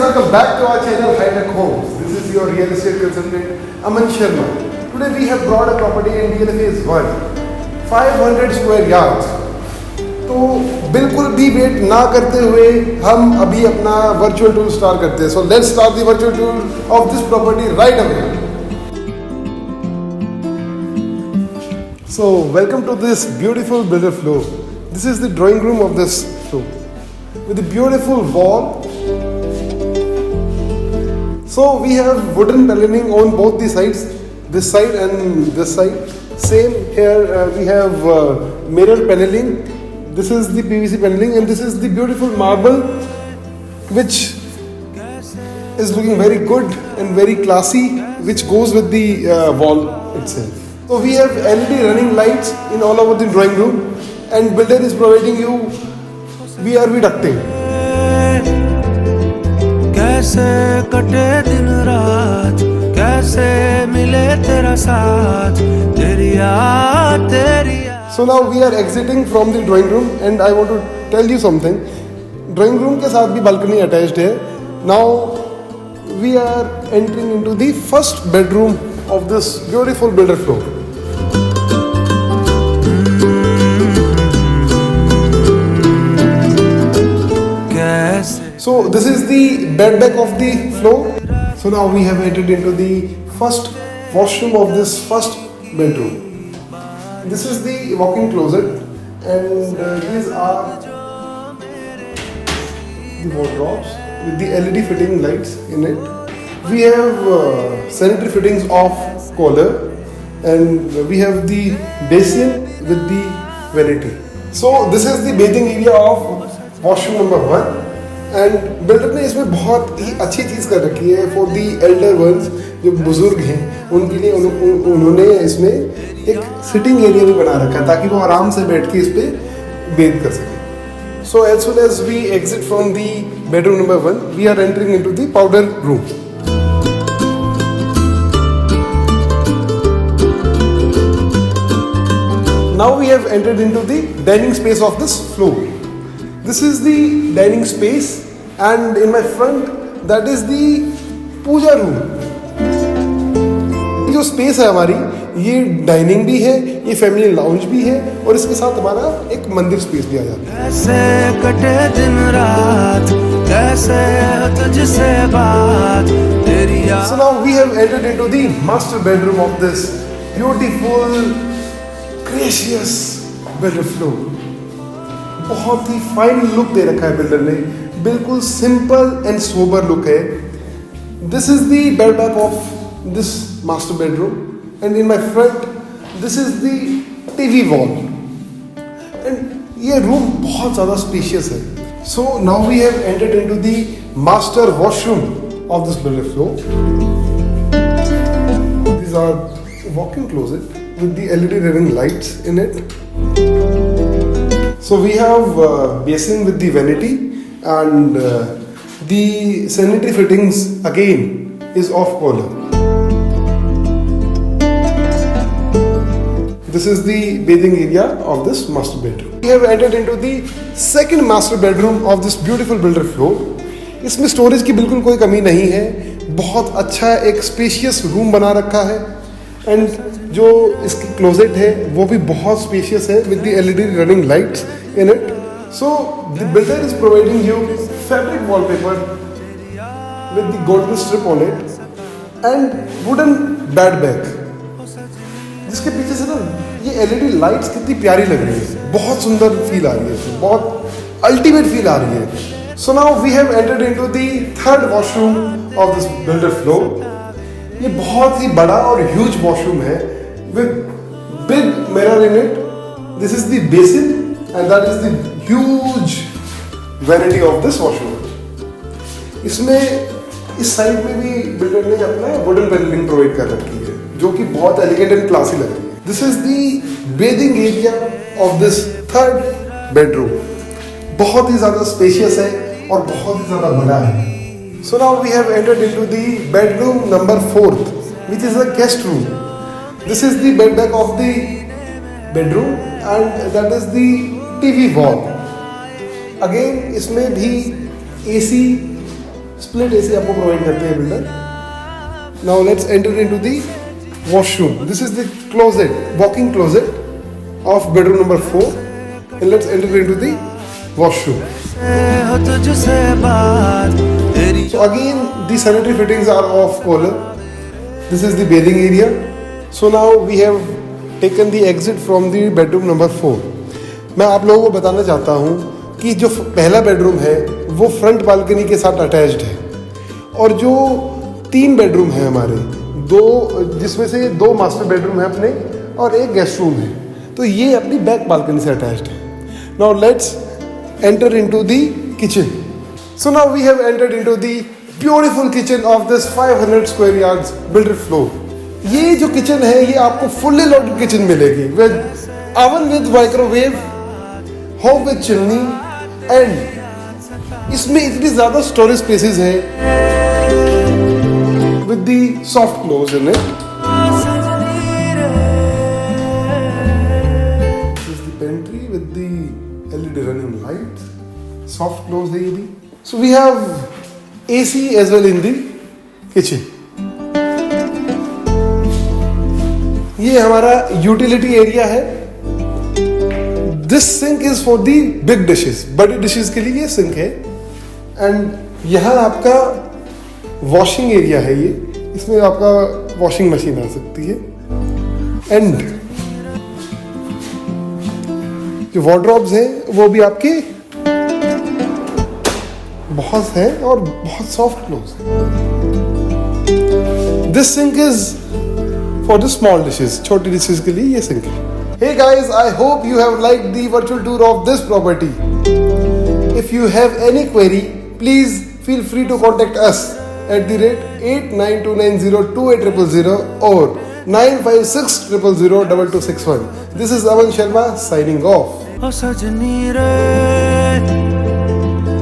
welcome back to our channel High Tech Homes. This is your real estate consultant Aman Sharma. Today we have brought a property in DLF Phase 1, 500 square yards. तो बिल्कुल भी wait ना करते हुए हम अभी अपना virtual tour start करते हैं. So let's start the virtual tour of this property right away. So welcome to this beautiful builder floor. This is the drawing room of this floor with a beautiful wall. So we have wooden paneling on both the sides, this side and this side. Same here we have mirror paneling. This is the PVC paneling and this is the beautiful marble which is looking very good and very classy, which goes with the wall itself. So we have LED running lights in all over the drawing room and builder is providing you VRV ducting. कैसे कटे दिन रात कैसे मिले तेरा साथ तेरी याद तेरी याद. So now we are exiting from the drawing room and I want to tell you something. Drawing room के साथ भी balcony attached है. Now we are entering into the first bedroom of this beautiful builder floor. So this is the bed back of the floor. So now we have entered into the first washroom of this first bedroom. This is the walk-in closet and these are the wardrobes with the LED fitting lights in it. We have sanitary fittings of Kohler and we have the basin with the vanity. So this is the bathing area of washroom number 1. And builder ने इसमें बहुत ही अच्छी चीज़ कर रखी है for the elder ones, जो बुजुर्ग हैं उनके लिए उन्होंने इसमें एक सिटिंग एरिया भी बना रखा है ताकि वो आराम से बैठ के इस पर बेथ कर सकें. So as soon as we exit from the bedroom number 1 we are entering into the powder room. Now we have entered into the dining space of this floor. This is the dining space and in my front that is the puja room. जो space है हमारी ये dining भी है, ये family lounge भी है और इसके साथ हमारा एक मंदिर स्पेस भी आ जाता है. कैसे कटे दिन रात कैसे तुझसे बात तेरी याद. So now we have entered into the master bedroom of this beautiful, gracious builder floor. बहुत ही फाइन लुक दे रखा है बिल्डर ने, बिल्कुल सिंपल एंड सोबर लुक है. This is the bed back of this master bedroom and in my front this is the TV wall and ये room बहुत ज़्यादा spacious है. So now we have entered into the master washroom of this builder floor. These are walk in closet with the LED running lights in it. So we have basin with the vanity and the sanitary fittings again is of Kohler. This is the bathing area of this master bedroom. We have entered into the second master bedroom of this beautiful builder floor. इसमें storage की बिल्कुल कोई कमी नहीं है, बहुत अच्छा एक स्पेशियस रूम बना रखा है एंड जो इसकी क्लोजेट है वो भी बहुत स्पेशियस है with the LED running lights in it. So the builder is providing you fabric wallpaper with the golden strip on it and wooden bed bag, जिसके पीछे से ना ये LED लाइट्स कितनी प्यारी लग रही है, बहुत सुंदर फील आ रही है, बहुत अल्टीमेट फील आ रही है. So now we have entered into the third washroom of this builder floor. ये बहुत ही बड़ा और ह्यूज वॉशरूम है with big mirror in it. This is the basin and that is the huge vanity of this washroom. इसमें इस side में भी बिल्डर ने अपना वुडन पैनलिंग प्रोवाइड कर रखी है जो कि बहुत एलिगेंट एंड क्लासी लग रही है. This is the bathing area of this third bedroom. बहुत ही ज्यादा स्पेशियस है और बहुत ही ज्यादा बड़ा है. So now we have entered into the bedroom number 4, which is a guest room. This is the bed back of the bedroom and that is the TV wall. Again इसमें भी AC स्प्लिट एसी आपको provide करते हैं builder. Now let's enter into the washroom. This is the closet, walking closet of bedroom number 4. And let's enter into the washroom. हो तुझसे बात तेरी So again, the sanitary fittings are of Kohler. This is the bathing area. So now we have taken the exit from the bedroom number 4. मैं आप लोगों को बताना चाहता हूँ कि जो पहला बेडरूम है वो फ्रंट बालकनी के साथ अटैच्ड है, और जो 3 बेडरूम है हमारे, जिसमें से 2 मास्टर बेडरूम है अपने और एक गेस्ट रूम है, तो ये अपनी बैक बालकनी से अटैच्ड है. Now let's enter into the kitchen. So now we have entered into the beautiful kitchen of this 500 square yards builder floor. ये जो किचन है ये आपको fully loaded किचन मिलेगी with oven with microwave, hob with chimney, and इसमें इतनी ज़्यादा storage spaces हैं with the soft close in it. This is the pantry with the LED running lights. Soft close है ये भी. So we have AC as well in the kitchen. ये हमारा utility area है. This sink is for the big dishes. बड़ी dishes के लिए ये सिंक है. एंड यहाँ आपका वॉशिंग एरिया है. ये इसमें आपका वॉशिंग मशीन आ सकती है. एंड जो वार्डरोब्स हैं वो भी आपके बहुत है और बहुत सॉफ्ट क्लोज है. This sink is for the small dishes. छोटी डिशेस के लिए ये सिंक है. Hey guys, I hope you have liked the virtual tour of this property. If you have any query, please feel free to contact us at the rate 8929028000 or 9560002261. This is Aman Sharma signing off. ओ सजनी रे